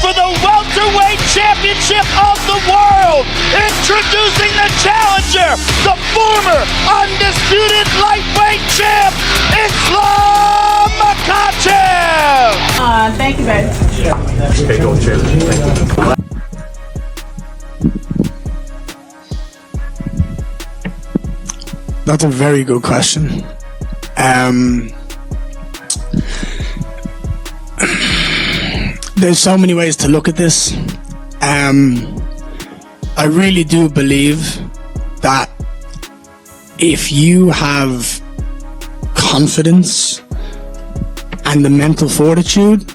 for the welterweight championship of the world. Introducing the challenger, the former undisputed lightweight champ, Islam Makhachev. Thank you, babe. Okay, go champ. Thank you. That's a very good question. There's so many ways to look at this. I really do believe that if you have confidence and the mental fortitude,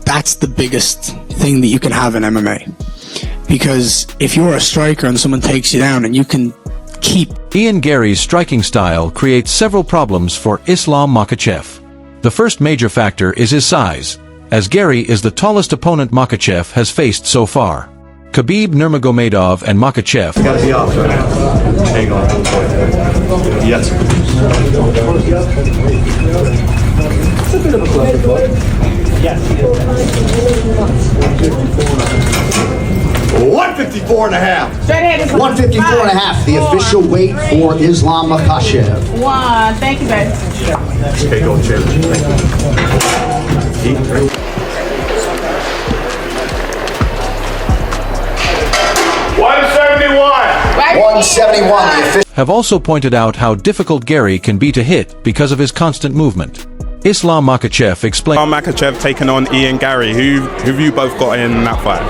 that's the biggest thing that you can have in MMA. Because if you're a striker and someone takes you down and you can keep... Ian Garry's striking style creates several problems for Islam Makhachev. The first major factor is his size, as Garry is the tallest opponent Makhachev has faced so far. Khabib Nurmagomedov and Makhachev Gotta be off. Hang on. Yes. It's a bit of a clusterfuck. Yes. 154 and a half. 154 and a half, the official weight for Islam Makhachev. Thank you, babe. Okay, go champ. Thank you. 171, the official. have also pointed out how difficult Garry can be to hit because of his constant movement. Islam Makhachev explained. Makhachev taking on Ian Garry. Who've you both got in that fight?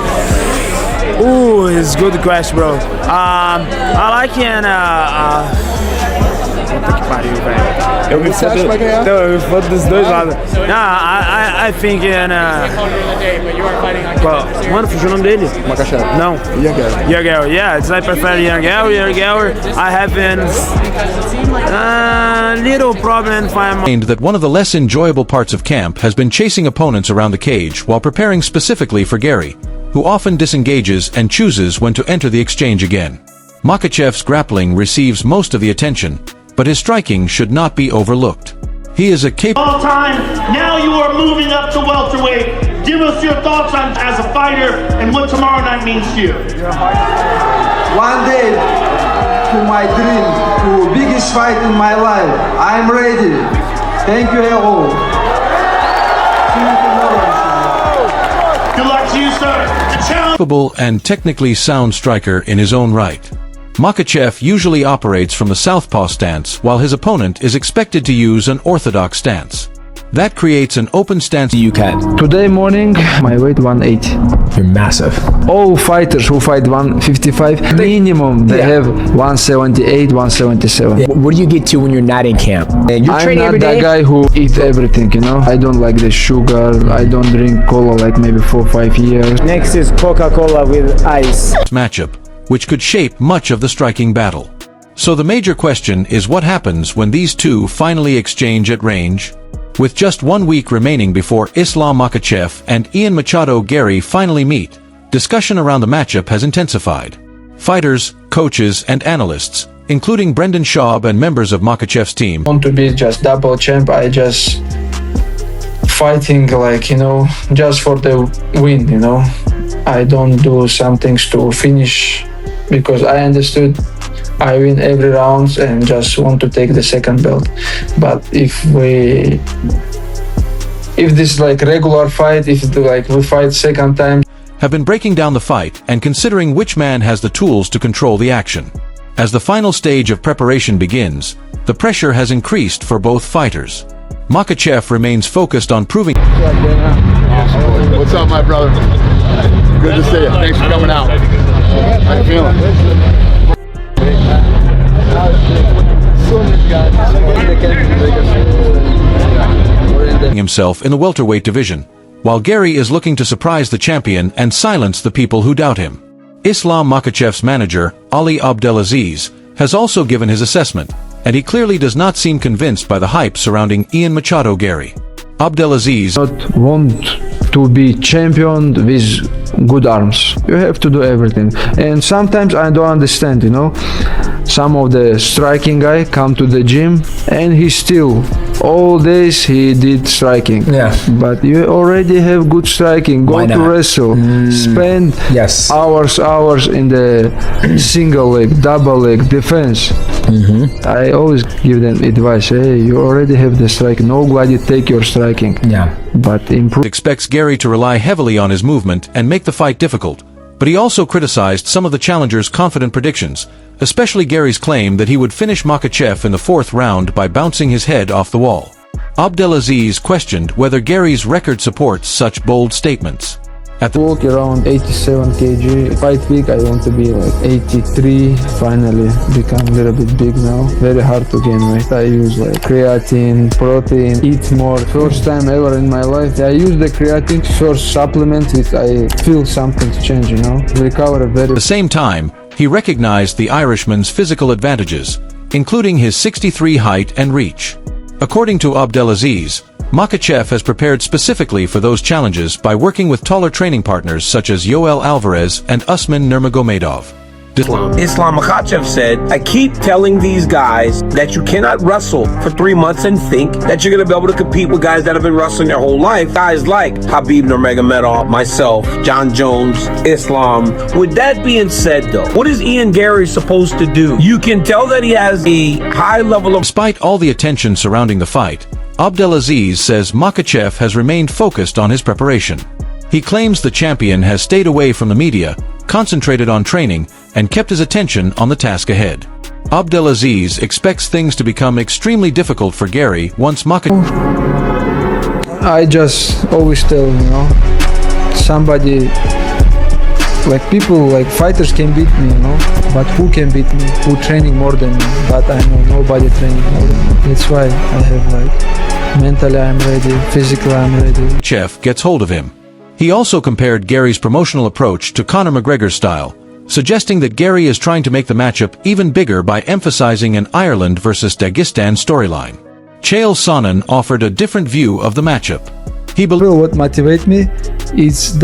Ooh, it's good question, bro. I like Ian. Puta que pariu, velho. Eu me fodo dos dois lados. I think Ian. Mano, fugiu o nome dele? Makhachev. Não. Ian Garry. Yeah, I prefer Ian Garry. I have little problem finding that one of the less enjoyable parts of camp has been chasing opponents around the cage while preparing specifically for Garry, who often disengages and chooses when to enter the exchange again. Makhachev's grappling receives most of the attention, but his striking should not be overlooked. He is a capable... All time, now you are moving up to welterweight. Give us your thoughts on as a fighter and what tomorrow night means to you. One day to my dream, to biggest fight in my life. I'm ready. Thank you all. See you tomorrow. Good luck to you, sir. The challenge. Capable and technically sound striker in his own right. Makhachev usually operates from the southpaw stance while his opponent is expected to use an orthodox stance. That creates an open stance. You can. Today morning, my weight 180. You're massive. All fighters who fight 155, minimum they have 178, 177. Yeah. What do you get to when you're not in camp? And you're I'm not every day? that guy who eats everything, you know. I don't like the sugar. I don't drink cola like maybe 4 or 5 years. Next is Coca-Cola with ice. Matchup, which could shape much of the striking battle. So the major question is what happens when these two finally exchange at range? With just 1 week remaining before Islam Makhachev and Ian Machado Garry finally meet, discussion around the matchup has intensified. Fighters, coaches, and analysts, including Brendan Schaub and members of Makhachev's team, I want to be just double champ. I just fighting like, you know, just for the win, you know. I don't do some things to finish because I understood I win every round and just want to take the second belt. But if this like regular fight, if like we fight second time, have been breaking down the fight and considering which man has the tools to control the action. As the final stage of preparation begins, the pressure has increased for both fighters. Makhachev remains focused on proving... What's up, my brother? Good to see you. Thanks for coming out. How you feeling? himself in the welterweight division, while Garry is looking to surprise the champion and silence the people who doubt him. Islam Makhachev's manager, Ali Abdelaziz, has also given his assessment, and he clearly does not seem convinced by the hype surrounding Ian Machado Garry. Abdelaziz want to be champion with good arms. You have to do everything. And sometimes I don't understand, you know. Some of the striking guy come to the gym and he still all days he did striking. Yeah. But you already have good striking. Go Why to not? wrestle. Spend Yes. hours in the single leg, double leg, defense. I always give them advice. Hey, you already have the striking. Nobody take your striking. Yeah. But improve. Expects Garry to rely heavily on his movement and make the fight difficult, but he also criticized some of the challenger's confident predictions, especially Gary's claim that he would finish Makhachev in the 4th round by bouncing his head off the wall. Abdelaziz questioned whether Gary's record supports such bold statements. At the Walk around 87 kg. Fight week, I want to be like 83. Finally, become a little bit big now. Very hard to gain weight. I use like creatine, protein, eat more. First time ever in my life, I use the creatine first supplement. I feel something to change, you know. Recover very. At the same time, he recognized the Irishman's physical advantages, including his 6'3" height and reach. According to Abdelaziz, Makhachev has prepared specifically for those challenges by working with taller training partners such as Yoel Alvarez and Usman Nurmagomedov. Islam Makhachev said, I keep telling these guys that you cannot wrestle for 3 months and think that you're going to be able to compete with guys that have been wrestling their whole life. Guys like Khabib Nurmagomedov, myself, John Jones, Islam. With that being said, though, what is Ian Garry supposed to do? You can tell that he has a high level of... Despite all the attention surrounding the fight, Abdelaziz says Makhachev has remained focused on his preparation. He claims the champion has stayed away from the media, concentrated on training, and kept his attention on the task ahead. Abdelaziz expects things to become extremely difficult for Garry once Makhachev... I just always tell, you know, somebody, like people, like fighters can beat me, you know, but who can beat me? Who training more than me? But I know nobody training more than me. That's why I have like, mentally I'm ready, physically I'm ready. Makhachev gets hold of him. He also compared Gary's promotional approach to Conor McGregor's style, suggesting that Garry is trying to make the matchup even bigger by emphasizing an Ireland versus Dagestan storyline. Chael Sonnen offered a different view of the matchup. He believes what motivates me is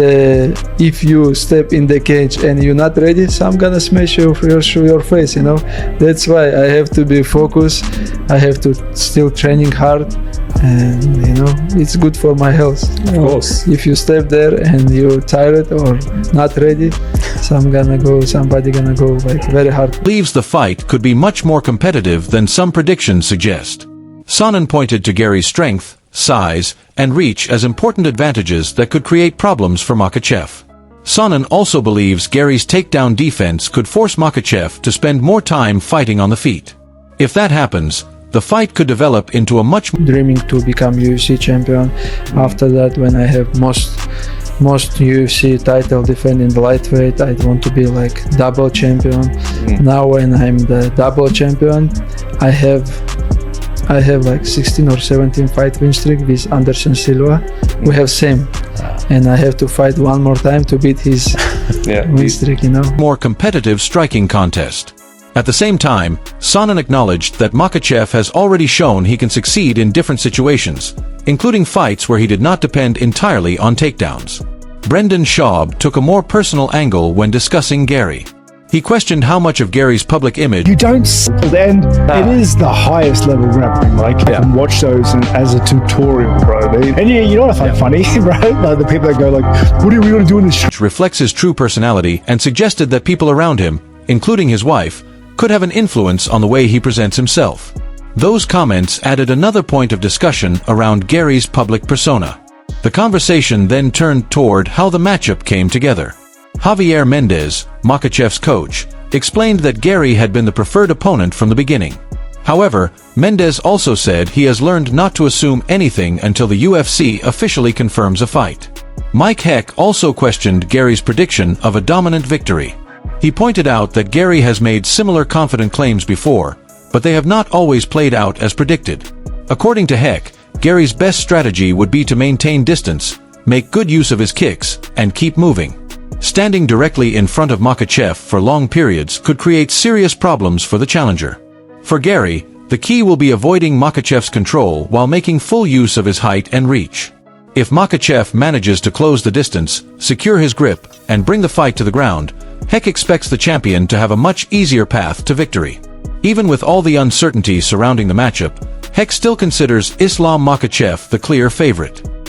if you step in the cage and you're not ready, so I'm gonna smash your face, you know. That's why I have to be focused. I have to still training hard, and you know it's good for my health. Of course. If you step there and you're tired or not ready, so somebody gonna go like very hard. Believes the fight could be much more competitive than some predictions suggest. Sonnen pointed to Gary's strength, size, and reach as important advantages that could create problems for Makhachev. Sonnen also believes Gary's takedown defense could force Makhachev to spend more time fighting on the feet. If that happens, the fight could develop into a much... Dreaming to become UFC champion. After that, when I have most UFC title defend in the lightweight, I want to be like double champion. Now when I'm the double champion, I have like 16 or 17 fight win streak with Anderson Silva. We have same, and I have to fight one more time to beat his win streak, you know. More competitive striking contest. At the same time, Sonnen acknowledged that Makhachev has already shown he can succeed in different situations, including fights where he did not depend entirely on takedowns. Brendan Schaub took a more personal angle when discussing Garry. He questioned how much of Gary's public image... You don't... And it is the highest level grappling. Like, you can watch those as a tutorial, bro. And you know what I find funny, bro? Like, the people that go like, what are we going to do in this... ...reflects his true personality and suggested that people around him, including his wife, could have an influence on the way he presents himself. Those comments added another point of discussion around Gary's public persona. The conversation then turned toward how the matchup came together. Javier Mendez, Makhachev's coach, explained that Garry had been the preferred opponent from the beginning. However, Mendez also said he has learned not to assume anything until the UFC officially confirms a fight. Mike Heck also questioned Gary's prediction of a dominant victory. He pointed out that Garry has made similar confident claims before, but they have not always played out as predicted. According to Heck, Gary's best strategy would be to maintain distance, make good use of his kicks, and keep moving. Standing directly in front of Makhachev for long periods could create serious problems for the challenger. For Garry, the key will be avoiding Makhachev's control while making full use of his height and reach. If Makhachev manages to close the distance, secure his grip, and bring the fight to the ground, Heck expects the champion to have a much easier path to victory. Even with all the uncertainty surrounding the matchup, Heck still considers Islam Makhachev the clear favorite.